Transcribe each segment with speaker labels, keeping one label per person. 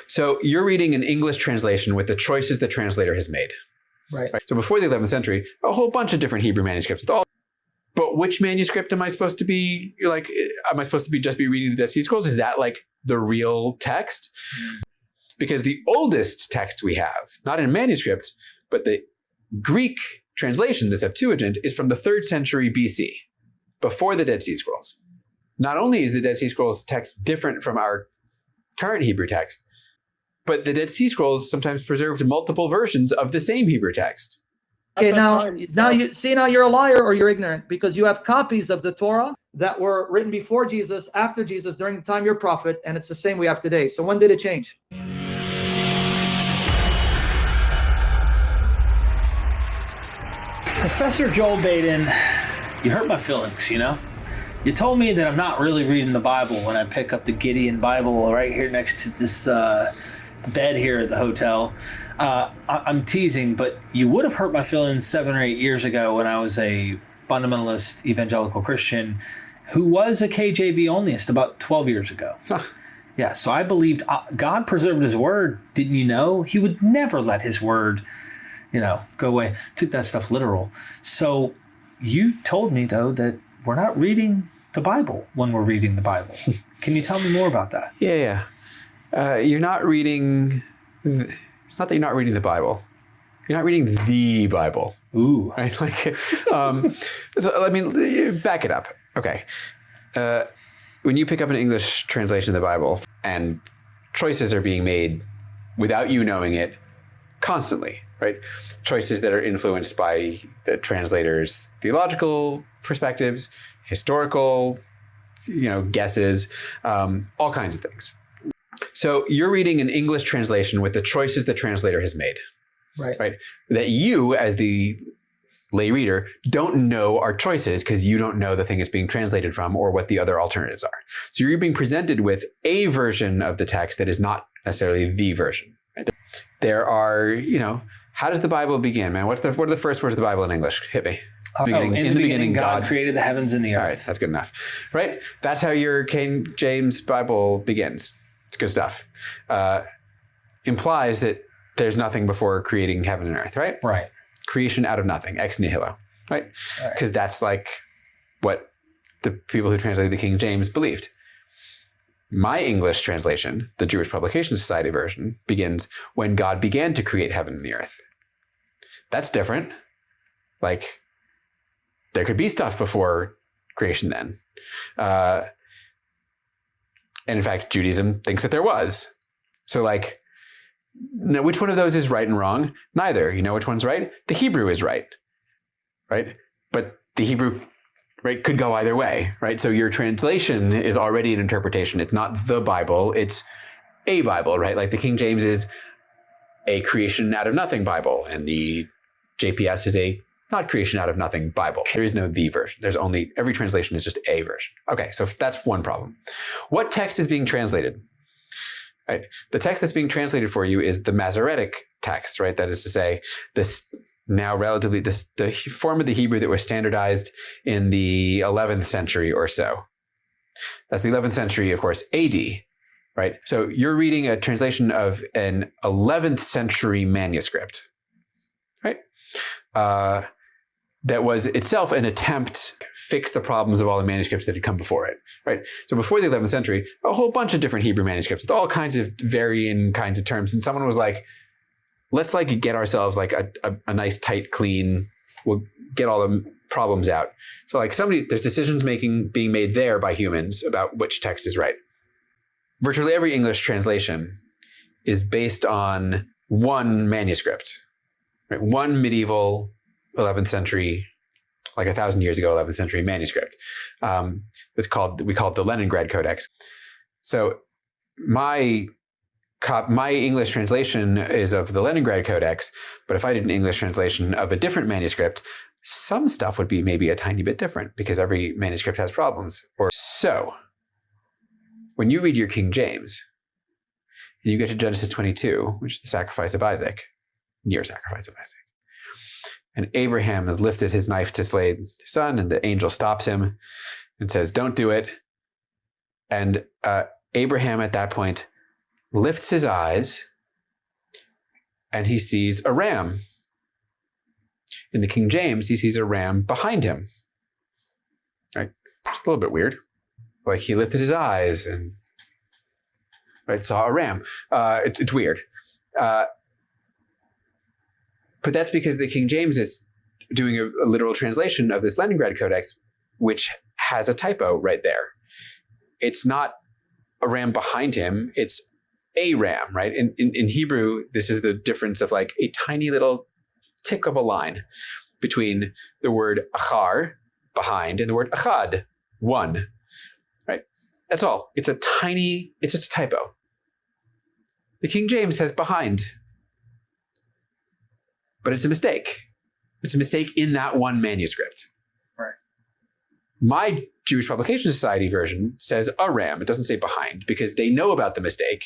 Speaker 1: So you're reading an English translation with the choices the translator has made.
Speaker 2: Right.
Speaker 1: So before the 11th century, a whole bunch of different Hebrew manuscripts. But which manuscript am I supposed to be like? Am I supposed to be just reading the Dead Sea Scrolls? Is that like the real text? Because the oldest text we have, not in manuscript, but the Greek translation, the Septuagint, is from the 3rd century BC, before the Dead Sea Scrolls. Not only is the Dead Sea Scrolls text different from our current Hebrew text, but the Dead Sea Scrolls sometimes preserved multiple versions of the same Hebrew text.
Speaker 2: Okay, now you see, now you're a liar or you're ignorant, because you have copies of the Torah that were written before Jesus, after Jesus, during the time you're prophet, and it's the same we have today. So when did it change?
Speaker 3: Professor Joel Baden, you hurt my feelings, you know? You told me that I'm not really reading the Bible when I pick up the Gideon Bible right here next to this bed here at the hotel. I'm teasing, but you would have hurt my feelings 7 or 8 years ago when I was a fundamentalist evangelical Christian who was a KJV onlyist about 12 years ago. Huh. Yeah, so I believed God preserved his word. Didn't you know? He would never let his word, go away. Took that stuff literal. So you told me, though, that we're not reading the Bible when we're reading the Bible. Can you tell me more about that?
Speaker 1: Yeah. You're not reading... It's not that you're not reading the Bible. You're not reading the Bible.
Speaker 3: Ooh.
Speaker 1: Right? So let me back it up. Okay. When you pick up an English translation of the Bible and choices are being made without you knowing it constantly, right? Choices that are influenced by the translator's theological perspectives, historical, guesses, all kinds of things. So you're reading an English translation with the choices the translator has made, right? That you, as the lay reader, don't know are choices because you don't know the thing it's being translated from or what the other alternatives are. So you're being presented with a version of the text that is not necessarily the version. Right? There are, how does the Bible begin, man? What are the first words of the Bible in English? Hit me.
Speaker 3: In the beginning, God created the heavens and the earth.
Speaker 1: All right, that's good enough, right? That's how your King James Bible begins. It's good stuff. Implies that there's nothing before creating heaven and earth, right?
Speaker 3: Right.
Speaker 1: Creation out of nothing, ex nihilo, right? Because that's like what the people who translated the King James believed. My English translation, the Jewish Publication Society version, begins when God began to create heaven and the earth. That's different. Like, there could be stuff before creation then. And in fact, Judaism thinks that there was. So now which one of those is right and wrong? Neither. You know which one's right? The Hebrew is right? But the Hebrew, right, could go either way, right? So your translation is already an interpretation. It's not the Bible, it's a Bible, right? Like the King James is a creation out of nothing Bible, and the JPS is a not creation out of nothing Bible. There is no the version. There's only, every translation is just a version. Okay, so that's one problem. What text is being translated? Right. The text that's being translated for you is the Masoretic text, right? That is to say, this now relatively, the form of the Hebrew that was standardized in the 11th century or so. That's the 11th century, of course, AD, right? So you're reading a translation of an 11th century manuscript, right? That was itself an attempt to fix the problems of all the manuscripts that had come before it, right? So before the 11th century, a whole bunch of different Hebrew manuscripts with all kinds of varying kinds of terms. And someone was like, let's get ourselves a nice, tight, clean, we'll get all the problems out. So there's decisions being made there by humans about which text is right. Virtually every English translation is based on one manuscript, right? One medieval 11th century, 1,000 years ago, 11th century manuscript. We call it the Leningrad Codex. So my English translation is of the Leningrad Codex, but if I did an English translation of a different manuscript, some stuff would be maybe a tiny bit different because every manuscript has problems. So when you read your King James and you get to Genesis 22, which is the sacrifice of Isaac, near sacrifice of Isaac, and Abraham has lifted his knife to slay his son, and the angel stops him and says, don't do it. And Abraham at that point lifts his eyes, and he sees a ram. In the King James, he sees a ram behind him. Right? It's a little bit weird. Like he lifted his eyes and saw a ram. It's weird. But that's because the King James is doing a literal translation of this Leningrad Codex, which has a typo right there. It's not a ram behind him, it's a ram, right? In Hebrew, this is the difference of like a tiny little tick of a line between the word achar, behind, and the word achad, one, right? That's all. It's just a typo. The King James says behind, but it's a mistake. It's a mistake in that one manuscript.
Speaker 3: Right.
Speaker 1: My Jewish Publication Society version says a ram. It doesn't say behind because they know about the mistake.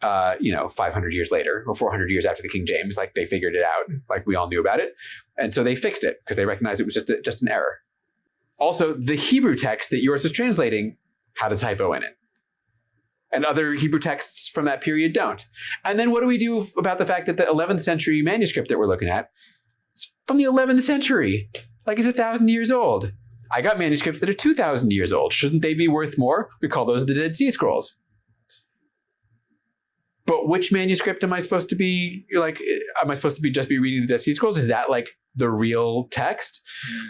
Speaker 1: 500 years later or 400 years after the King James, like they figured it out, like we all knew about it, and so they fixed it because they recognized it was just an error. Also, the Hebrew text that yours was translating had a typo in it, and other Hebrew texts from that period don't. And then what do we do about the fact that the 11th century manuscript that we're looking at is from the 11th century, like it's 1,000 years old? I got manuscripts that are 2,000 years old. Shouldn't they be worth more? We call those the Dead Sea Scrolls. But which manuscript am I supposed to be like? Am I supposed to be just reading the Dead Sea Scrolls? Is that like the real text?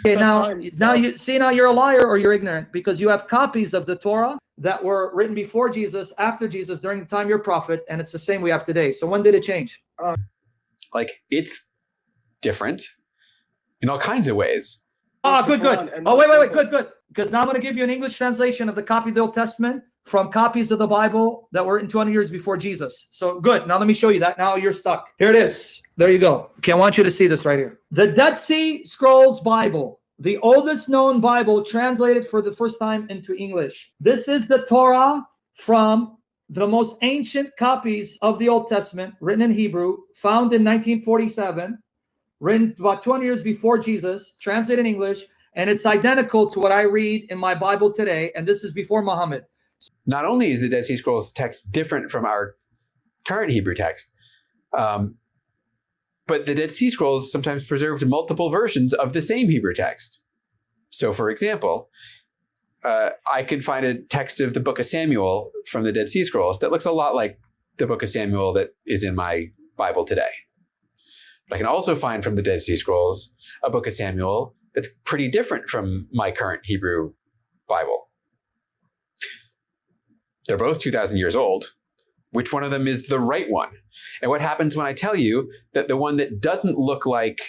Speaker 2: Okay, now you're a liar or you're ignorant, because you have copies of the Torah that were written before Jesus, after Jesus, during the time you're prophet, and it's the same we have today. So when did it change?
Speaker 1: Like it's different in all kinds of ways.
Speaker 2: Good. Oh, wait, good. Because now I'm going to give you an English translation of the copy of the Old Testament from copies of the Bible that were written 200 years before Jesus. So good. Now let me show you that. Now you're stuck. Here it is. There you go. Okay, I want you to see this right here. The Dead Sea Scrolls Bible, the oldest known Bible translated for the first time into English. This is the Torah from the most ancient copies of the Old Testament, written in Hebrew, found in 1947, written about 200 years before Jesus, translated in English, and it's identical to what I read in my Bible today, and this is before Muhammad.
Speaker 1: Not only is the Dead Sea Scrolls text different from our current Hebrew text, but the Dead Sea Scrolls sometimes preserved multiple versions of the same Hebrew text. So, for example, I can find a text of the Book of Samuel from the Dead Sea Scrolls that looks a lot like the Book of Samuel that is in my Bible today. But I can also find from the Dead Sea Scrolls a Book of Samuel that's pretty different from my current Hebrew Bible. They're both 2,000 years old. Which one of them is the right one? And what happens when I tell you that the one that doesn't look like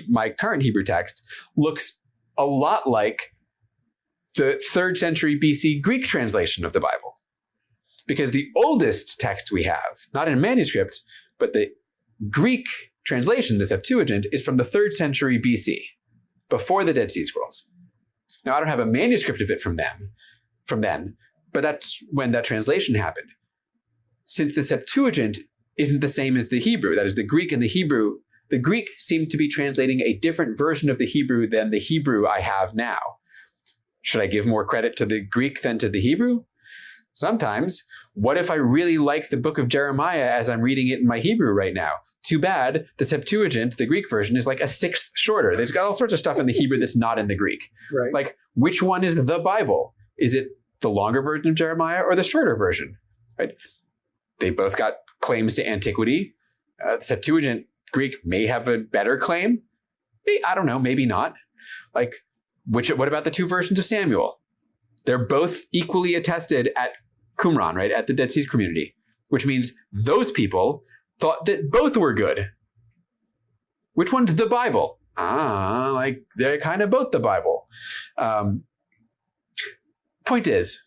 Speaker 1: my current Hebrew text looks a lot like the 3rd century BC Greek translation of the Bible? Because the oldest text we have, not in manuscript, but the Greek translation, the Septuagint, is from the 3rd century BC, before the Dead Sea Scrolls. Now, I don't have a manuscript of it from then, but that's when that translation happened. Since the Septuagint isn't the same as the Hebrew, that is the Greek and the Hebrew, the Greek seemed to be translating a different version of the Hebrew than the Hebrew I have now. Should I give more credit to the Greek than to the Hebrew? Sometimes. What if I really like the book of Jeremiah as I'm reading it in my Hebrew right now? Too bad the Septuagint, the Greek version, is like a 1/6 shorter. There's got all sorts of stuff in the Hebrew that's not in the Greek.
Speaker 2: Right.
Speaker 1: Like, which one is the Bible? Is it the longer version of Jeremiah or the shorter version? Right? They both got claims to antiquity. The Septuagint Greek may have a better claim. I don't know, maybe not. Like, what about the two versions of Samuel? They're both equally attested at Qumran, right, at the Dead Sea community, which means those people thought that both were good. Which one's the Bible? Like they're kind of both the Bible. Point is,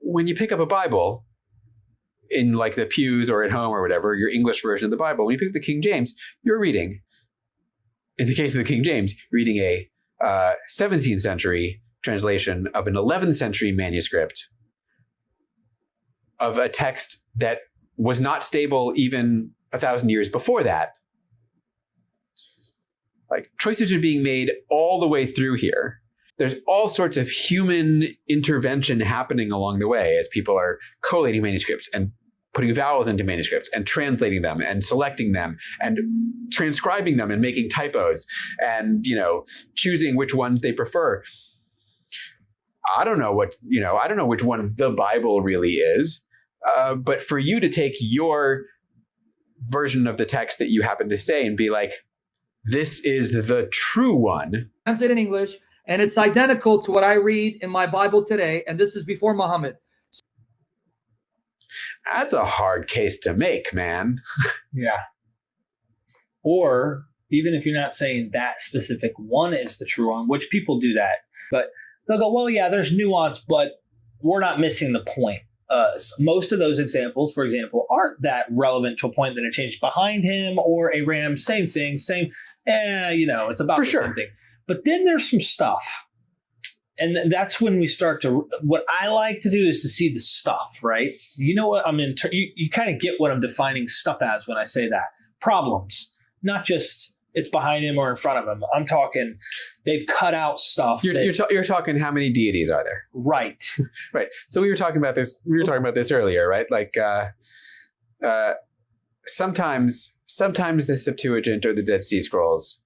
Speaker 1: when you pick up a Bible in like the pews or at home or whatever, your English version of the Bible, when you pick up the King James, you're reading, in the case of the King James, reading a 17th century translation of an 11th century manuscript of a text that was not stable even 1,000 years before that. Like, choices are being made all the way through here. There's all sorts of human intervention happening along the way as people are collating manuscripts and putting vowels into manuscripts and translating them and selecting them and transcribing them and making typos and, choosing which ones they prefer. I don't know which one the Bible really is. But for you to take your version of the text that you happen to say and be like, this is the true one.
Speaker 2: Translate in English, and it's identical to what I read in my Bible today, and this is before Muhammad.
Speaker 1: That's a hard case to make, man.
Speaker 3: Yeah. Or even if you're not saying that specific one is the true one, which people do that, but they'll go, well, yeah, there's nuance, but we're not missing the point. Most of those examples, for example, aren't that relevant to a point that it changed behind him or a ram. Same thing, it's about
Speaker 1: for
Speaker 3: the
Speaker 1: sure.
Speaker 3: same thing. But then there's some stuff. And that's when we start to, what I like to do is to see the stuff, right? You know what you kind of get what I'm defining stuff as when I say that. Problems, not just it's behind him or in front of him. I'm talking, they've cut out stuff.
Speaker 1: You're talking how many deities are there?
Speaker 3: Right.
Speaker 1: Right. So we were talking about this earlier, right? Like sometimes the Septuagint or the Dead Sea Scrolls,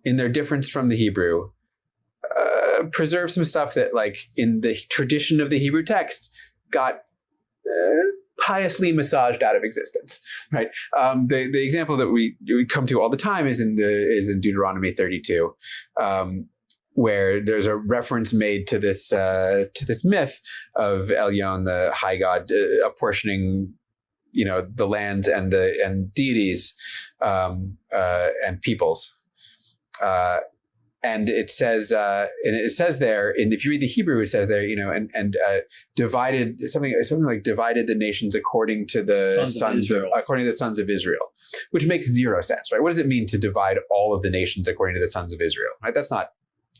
Speaker 1: in their difference from the Hebrew, preserve some stuff that, like, in the tradition of the Hebrew text, got piously massaged out of existence, right? The example that we come to all the time is in Deuteronomy 32, where there's a reference made to this myth of Elyon, the high god, apportioning the lands and deities and peoples. And it says there, and if you read the Hebrew, it says there, divided something like divided the nations according to the sons of Israel, which makes zero sense, right? What does it mean to divide all of the nations according to the sons of Israel? Right? That's not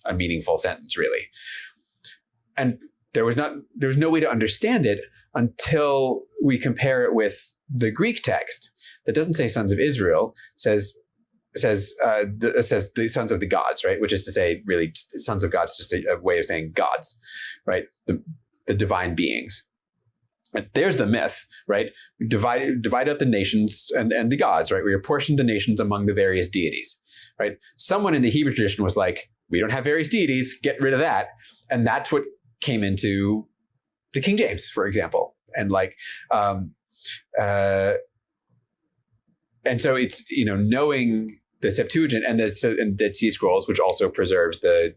Speaker 1: a meaningful sentence, really. And there was no way to understand it until we compare it with the Greek text that doesn't say sons of Israel, says the sons of the gods, right? Which is to say, really, sons of gods, just a way of saying gods, right? The divine beings. But there's the myth, right? We divide up the nations and the gods, right? We apportioned the nations among the various deities, right? Someone in the Hebrew tradition was like, we don't have various deities, get rid of that. And that's what came into the King James, for example. And and so it's, knowing the Septuagint and the Dead Sea Scrolls, which also preserves the,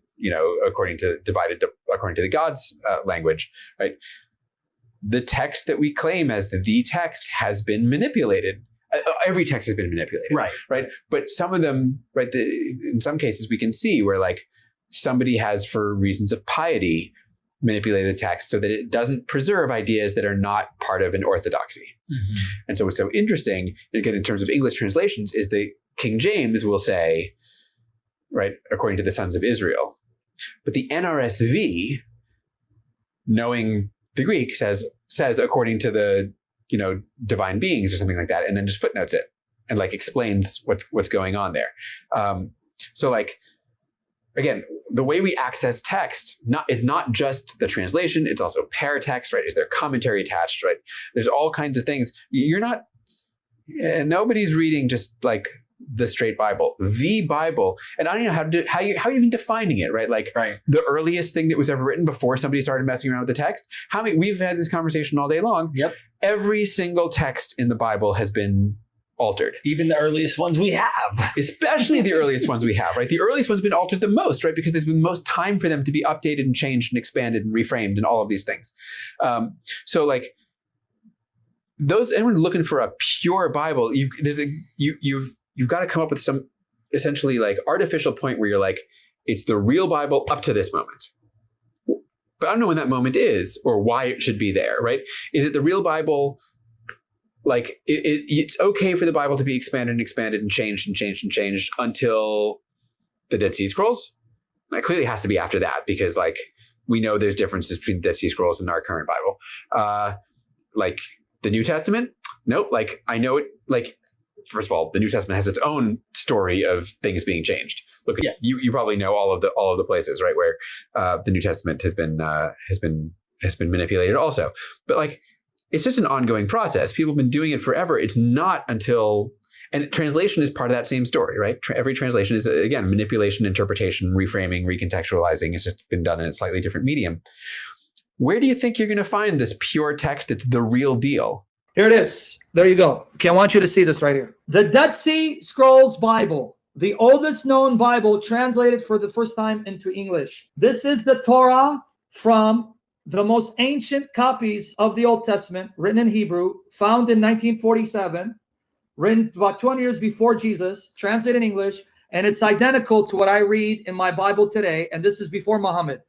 Speaker 1: according to the gods language, right? The text that we claim as the text has been manipulated. Every text has been manipulated, right? But some of them, right? In some cases, we can see where, like, somebody has, for reasons of piety, manipulated the text so that it doesn't preserve ideas that are not part of an orthodoxy. Mm-hmm. And so what's so interesting, again, in terms of English translations, is that King James will say, right, according to the sons of Israel. But the NRSV, knowing the Greek, says according to the, divine beings or something like that, and then just footnotes it and, like, explains what's going on there. So, like, again, the way we access text is not just the translation, it's also paratext, right? Is there commentary attached, right? There's all kinds of things. Nobody's reading just, like, the straight Bible, the Bible. And I don't know how you even defining it, right? Like, the earliest thing that was ever written before somebody started messing around with the text. We've had this conversation all day long. Yep. Every single text in the Bible has been altered.
Speaker 3: Even the earliest ones we have.
Speaker 1: Especially the earliest ones we have, right? The earliest ones have been altered the most, right? Because there's been the most time for them to be updated and changed and expanded and reframed and all of these things. So, like, anyone looking for a pure Bible, you've got to come up with some essentially, like, artificial point where you're like, it's the real Bible up to this moment. But I don't know when that moment is or why it should be there, right? Is it the real Bible? Like, it's okay for the Bible to be expanded and changed until the Dead Sea Scrolls. It clearly has to be after that because, like, we know there's differences between the Dead Sea Scrolls and our current Bible. Like, the New Testament? Nope. Like, I know it, like, first of all, the New Testament has its own story of things being changed. Look, you probably know all of the places, right, where the New Testament has been manipulated also. But, like, it's just an ongoing process. People have been doing it forever. It's not until, and translation is part of that same story, right? Every translation is, again, manipulation, interpretation, reframing, recontextualizing. It's just been done in a slightly different medium. Where do you think you're going to find this pure text that's the real deal?
Speaker 2: Here it is. There you go. Okay, I want you to see this right here. The Dead Sea Scrolls Bible, the oldest known Bible translated for the first time into English. This is the Torah from the most ancient copies of the Old Testament, written in Hebrew, found in 1947, written about 200 years before Jesus, translated in English, and it's identical to what I read in my Bible today, and this is before Muhammad.